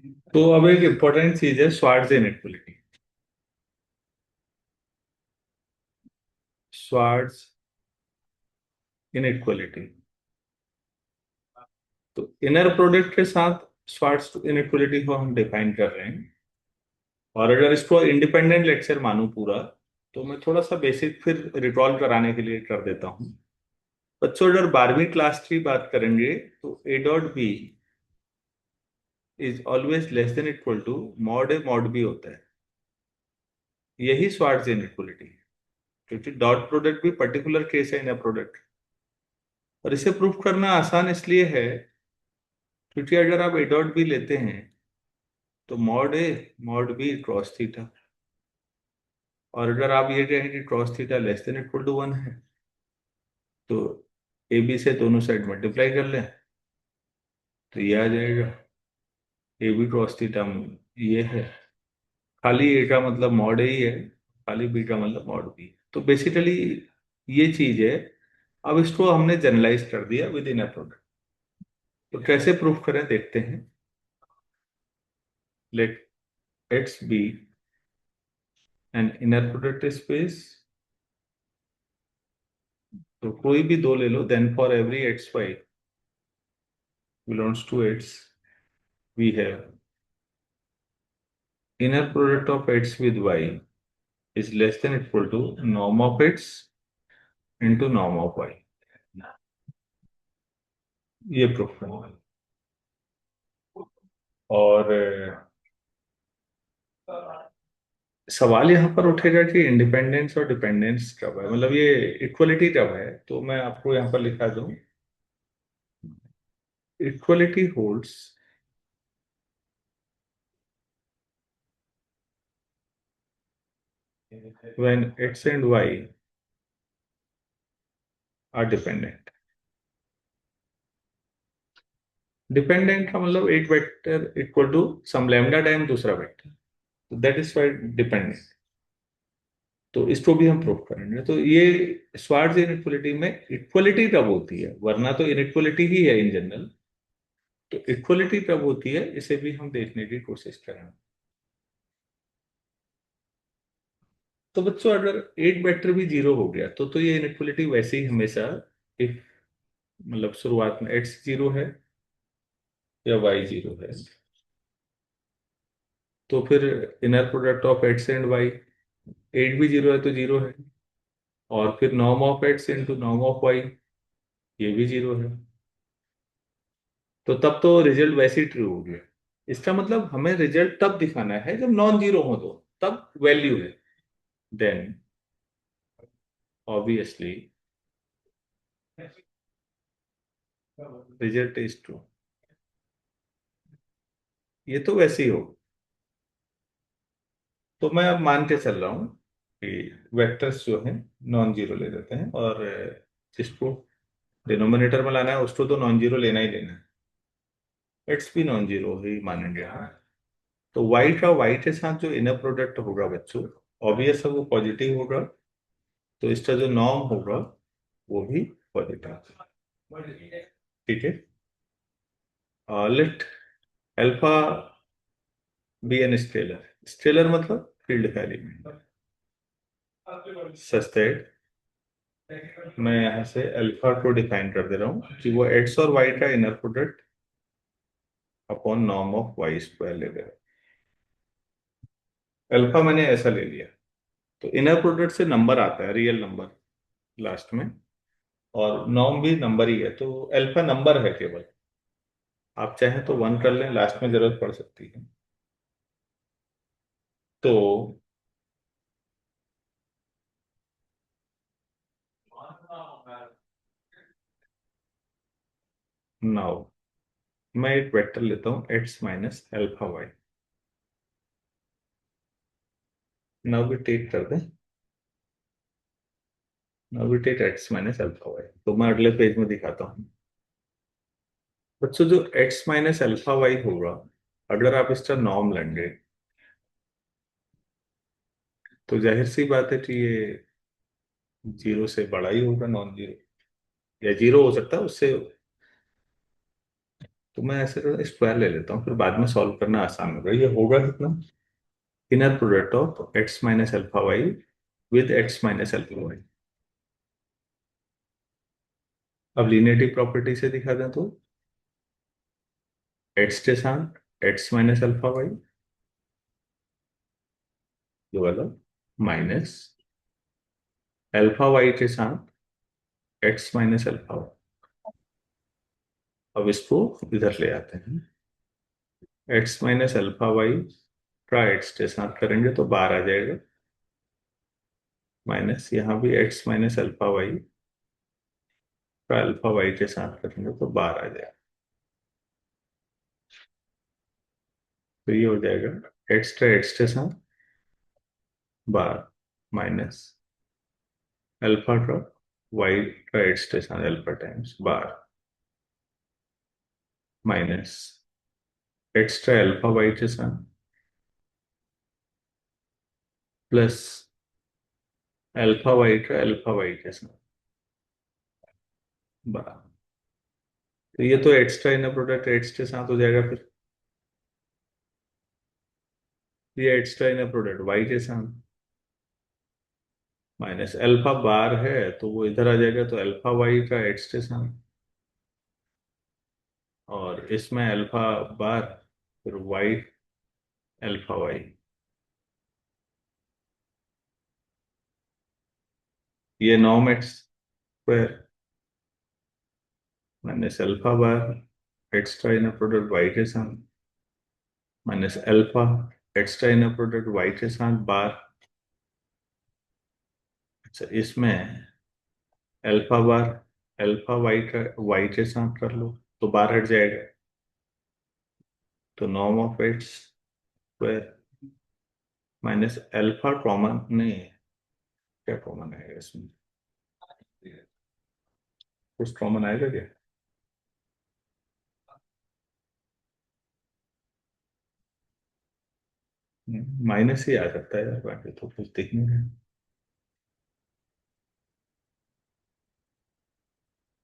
तो अब एक इंपॉर्टेंट चीज है स्वार्ट्ज इनइक्वलिटी। Swarts inequality. तो इनर प्रोडक्ट के साथ स्वार्ट्ज इनइक्वलिटी को हम डिफाइन कर रहे हैं। और अगर इसको इंडिपेंडेंट लेक्चर मानूं पूरा, तो मैं थोड़ा सा बेसिक फिर रिकॉल कराने के लिए कर देता हूँ। बच्चों अगर 12वीं क्लास की बात करेंगे तो A dot B is always less than equal to mod A mod B होता है। यही स्वार्ट्ज इनइक्वलिटी है, क्योंकि डॉट प्रोडक्ट भी पर्टिकुलर केस है इन प्रोडक्ट। और इसे प्रूफ करना आसान इसलिए है क्योंकि अगर आप ए डॉट बी लेते हैं तो mod A mod B cross theta. और अगर आप ये कहें कि cross theta less than equal to 1 है, तो ए बी से दोनों साइड मल्टीप्लाई कर लें तो ये आ जाएगा। ए बी क्रॉस थीटा ये है। खाली ए का मतलब मॉड ए ही है, खाली बी का मतलब मॉड बी। तो बेसिकली ये चीज है। अब इसको हमने जनरलाइज कर दिया विद इन अ प्रोडक्ट। तो कैसे प्रूफ करें देखते हैं। Let x be an inner product space. तो कोई भी दो ले लो, then for every x y belongs to x we have inner product of x with y is less than equal to norm of x into norm of y। ये proof करना है। और सवाल यहाँ पर उठेगा कि इंडिपेंडेंस और डिपेंडेंस कब है, मतलब ये इक्वलिटी कब है। तो मैं आपको यहाँ पर लिखा दूं, equality holds when x and y are dependent। Dependent का मतलब एक vector equal to some lambda time दूसरा vector, that is y dependent. तो इसको भी हम प्रूव करेंगे। तो ये स्वार्ट्ज इनइक्वलिटी में इक्वलिटी कब होती है, वरना तो इनइक्वलिटी ही है इन जनरल। तो इक्वलिटी कब होती है इसे भी हम देखने की कोशिश करेंगे। तो बच्चों अगर एक वेक्टर भी जीरो हो गया तो ये इनइक्वलिटी वैसे ही हमेशा, इफ मतलब शुरुआत में एक्स जीरो है या वाई जीरो है, तो फिर inner product of X and Y, एट भी जीरो है तो जीरो है। और फिर norm of X into norm of Y, ये भी जीरो है। तो तब तो रिजल्ट वैसे ही ट्रू हो गया। इसका मतलब हमें रिजल्ट तब दिखाना है जब नॉन जीरो हो, दो तब वैल्यू है, then obviously result is true. ये तो वैसे ही हो। तो मैं अब मान के चल रहा हूँ कि वेक्टर्स जो हैं नॉन जीरो ले लेते हैं, और जिसको डिनोमिनेटर में लाना है उसको तो नॉन जीरो लेना ही लेना है। एक्स भी नॉन जीरो ही मानेंगे, हाँ। तो वाई का वाई के साथ जो इनर प्रोडक्ट होगा बच्चों, ऑब्वियस है वो पॉजिटिव होगा। तो इसका जो नॉर्म होगा वो भी पॉजिटिव। ठीक है। Let alpha be an scalar. Scalar मतलब फील्ड का एलिमेंट, सच दैट मैं यहाँ से अल्फा को डिफाइन कर दे रहा हूँ कि वो एक्स और वाई का inner product upon norm of Y square ले रहे। अल्फा मैंने ऐसा ले लिया। तो इनर प्रोडक्ट से नंबर आता है, रियल नंबर लास्ट में, और नॉर्म भी नंबर ही है, तो अल्फा नंबर है केवल। आप चाहें तो वन कर लें, लास्ट में जरूरत पड़ सकती है। तो नाउ मैं एक वेक्टर लेता हूँ X minus alpha Y. Now भी टेक कर दें, नाउ भी take X minus alpha Y. तो मैं अगले पेज में दिखाता हूँ बच्चों। जो एक्स माइनस अल्फा वाई होगा, अगर आप इसका नॉर्म लेंगे तो जाहिर सी बात है कि ये जीरो से बड़ा ही होगा, नॉन जीरो, या जीरो हो सकता है उससे। तो मैं ऐसे स्क्वायर ले लेता हूँ, फिर बाद में सॉल्व करना आसान होगा। ये होगा कितना, inner product of X minus alpha Y with X minus alpha Y. अब लीनियरिटी प्रॉपर्टी से दिखा दें तो एक्स के साथ एक्स माइनस अल्फा वाई, ये वाला, माइनस अल्फा वाई के साथ एक्स माइनस अल्फा वाई। अब इसको इधर ले आते हैं, एक्स माइनस अल्फा वाई का एक्स के साथ करेंगे तो बार आ जाएगा, माइनस यहाँ भी एक्स माइनस अल्फा वाई का अल्फा वाई के साथ करेंगे तो बार आ जाएगा। तो ये हो जाएगा एक्स के साथ बार माइनस अल्फा का वाई का एक्स के साथ अल्फा टाइम्स बार माइनस एक्स्ट्रा अल्फा वाई के साथ प्लस अल्फा वाई के साथ बार। तो ये तो एक्स्ट्रा इनर प्रोडक्ट एक्स के साथ हो जाएगा, फिर ये एक्स्ट्रा इनर प्रोडक्ट वाई के साथ माइनस अल्फा बार है तो वो इधर आ जाएगा, तो अल्फा वाई का एक्स के साथ, और इसमें अल्फा बार फिर वाई अल्फा वाई। ये norm X square minus alpha bar extra inner product Y के साथ minus alpha extra inner product Y के साथ बार। अच्छा, इसमें अल्फा बार अल्फा वाई का वाई के साथ कर लो तो बार हट जाएगा, तो norm of X square minus alpha common नहीं है, क्या कॉमन आएगा इसमें, कुछ कॉमन आएगा क्या, माइनस ही आ सकता है यार, बाकी तो कुछ दिख नहीं रहा।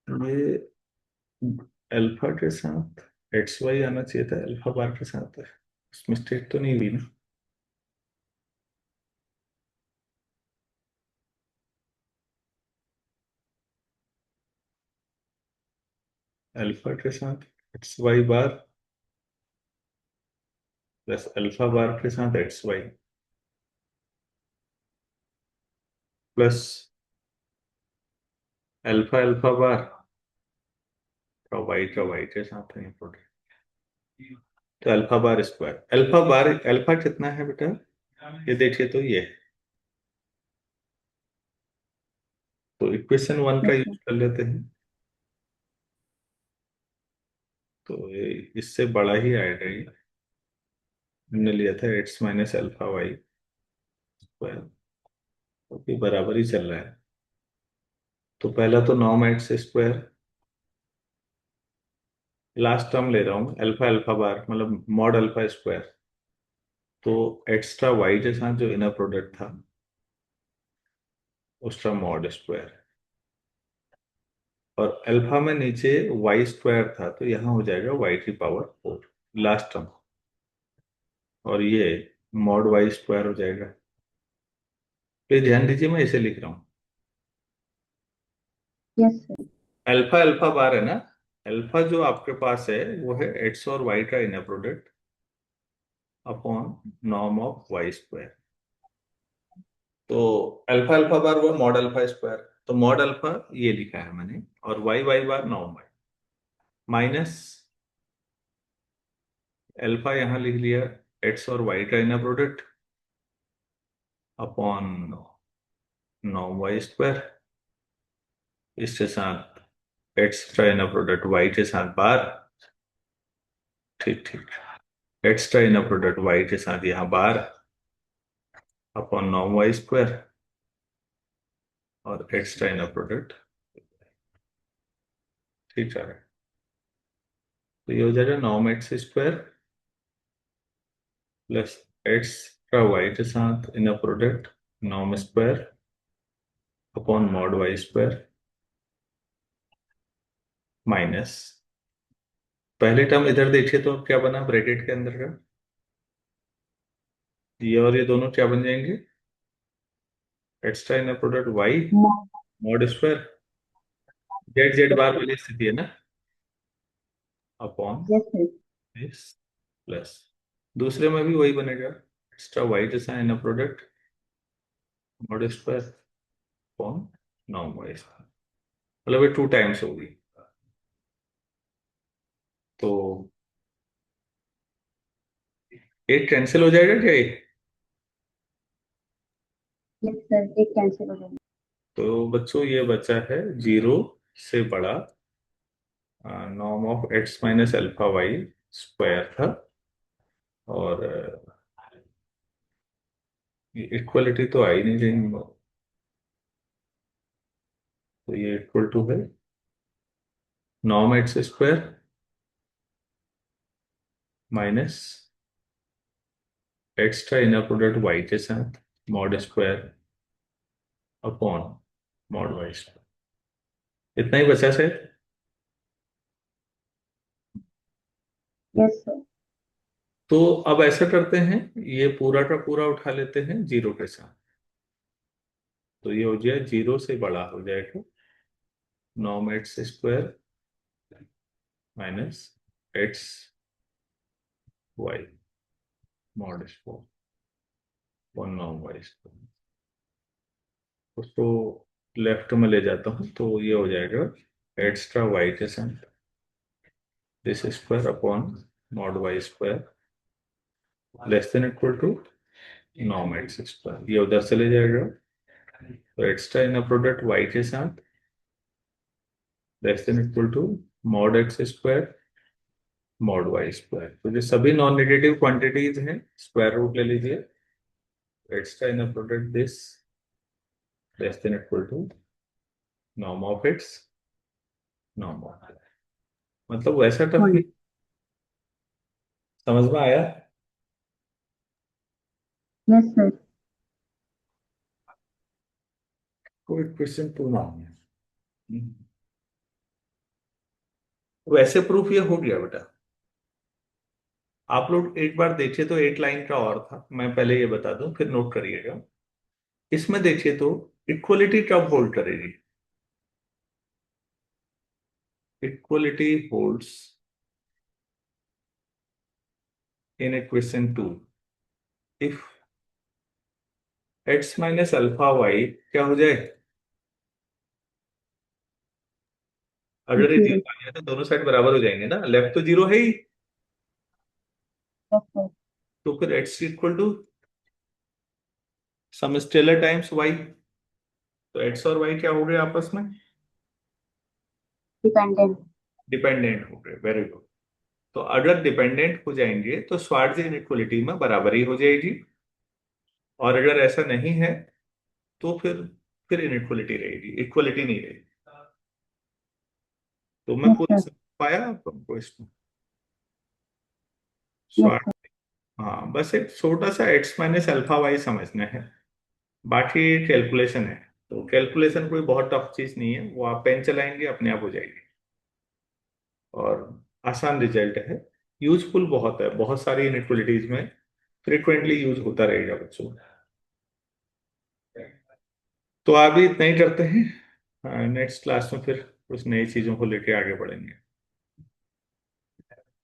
ये अल्फा के साथ एक्स वाई आना चाहिए था, अल्फा बार के साथ मिस्टेक तो नहीं हुई ना। अल्फा के साथ X Y bar plus alpha bar के साथ X Y plus alpha alpha bar का वाई के साथ है प्रोडक्ट, तो alpha bar square alpha bar alpha कितना है बेटा, ये देखिए तो ये है। तो इक्वेशन वन का यस यूज सर। कर लेते हैं, तो ये इससे बड़ा ही आएगा ये। हमने लिया था X minus alpha Y square, तो बराबर ही चल रहा है। तो पहला तो norm X square, last term ले रहा हूँ अल्फा अल्फा बार मतलब मॉड अल्फा स्क्वायर, तो एक्स्ट्रा वाई के साथ जो इनर प्रोडक्ट था उसका मॉड स्क्वायर, और अल्फा में नीचे वाई स्क्वायर था तो यहाँ हो जाएगा वाई की पावर 4 लास्ट टर्म, और ये मॉड वाई स्क्वायर हो जाएगा। तो ये ध्यान दीजिए मैं इसे लिख रहा हूँ, यस सर। अल्फा अल्फा बार है ना, अल्फा जो आपके पास है वो है एक्स और वाई का inner product upon norm of Y square. तो अल्फा अल्फा बार वो मॉड अल्फा स्क्वायर, तो मॉड अल्फा ये लिखा है मैंने, और Y Y bar norm Y minus alpha यहाँ लिख लिया एक्स और वाई का inner product upon norm Y square, इसके साथ एक्स का इनर प्रोडक्ट वाई के साथ बार, ठीक ठीक, एक्स का इनर प्रोडक्ट वाई के साथ यहाँ bar upon norm Y square, और एक्स का इनर प्रोडक्ट ठीक है। तो ये हो जाएगा norm X square plus X का वाई के साथ inner product norm square upon mod Y square minus पहले टर्म इधर देखिए तो अब क्या बना ब्रैकेट के अंदर का, ये और ये दोनों क्या बन जाएंगे, extra inner product y mod square, z z bar वाली स्थिति है ना, upon yes sir. This plus, दूसरे में भी वही बनेगा, एक्स्ट्रा वाई जैसा inner product mod square upon norm Y square, मतलब ये 2 टाइम्स होगी। तो एक कैंसिल हो जाएगा क्या ये, यस सर, एक कैंसिल हो जाएगा। तो बच्चों ये बचा है 0 से बड़ा norm of X minus alpha Y square था, और इक्वलिटी तो आई नहीं लेंगे, तो ये इक्वल टू है norm X square minus extra inner product Y के साथ mod square upon mod Y square, इतना ही बचा शायद। Yes sir. तो अब ऐसा करते हैं, ये पूरा का पूरा उठा लेते हैं 0 के साथ, तो ये हो जाए 0 से बड़ा हो जाएगा norm X square minus X Y mod square upon norm Y square, उसको लेफ्ट में ले जाता हूँ तो ये हो जाएगा एक्स्ट्रा वाई के साथ this square upon mod Y square less than equal to norm X square, ये उधर से ले जाएगा, तो एक्स्ट्रा इनर प्रोडक्ट वाई के साथ less than equal to mod X square mod Y square, तो ये सभी नॉन नेगेटिव क्वांटिटीज हैं, स्क्वायर रूट ले लीजिए, extra inner product this less than equal to norm of X norm of, मतलब वैसा टर्म भी समझ में आया। Yes sir. कोई क्वेश्चन पूछना है, वैसे प्रूफ ये हो गया बेटा। आप लोग एक बार देखिए तो 8 लाइन का और था, मैं पहले ये बता दूं फिर नोट करिएगा, इसमें देखिए तो इक्वलिटी कब होल्ड करेगी, equality holds in equation 2 if X minus alpha Y क्या हो जाए, अगर ये जीरो। 0 आ गया तो दोनों साइड बराबर हो जाएंगे ना, लेफ्ट तो 0 है ही, यस सर। तो फिर x equal to some scalar times y, तो एक्स और वाई क्या हो गए आपस में, डिपेंडेंट। डिपेंडेंट हो गए, वेरी गुड। तो अगर डिपेंडेंट हो जाएंगे तो स्वार्ट्ज इनइक्वलिटी में बराबरी हो जाएगी, और अगर ऐसा नहीं है तो फिर इनइक्वलिटी रहेगी, इक्वलिटी नहीं रहेगी। तो मैं यस पूरा सर। समझ पाया आपको इसमें, यस स्वार्ट, सर। हाँ बस एक छोटा सा एक्स माइनस अल्फा वाई समझना है, बाकी कैलकुलेशन है, तो कैलकुलेशन कोई बहुत टफ चीज नहीं है, वो आप पेन चलाएंगे अपने आप हो जाएगी, और आसान रिजल्ट है, यूजफुल बहुत है, बहुत सारी इनइक्वलिटीज में फ्रिक्वेंटली यूज होता रहेगा बच्चों। तो अभी इतना ही करते हैं, नेक्स्ट क्लास में फिर कुछ नई चीजों को लेके आगे बढ़ेंगे।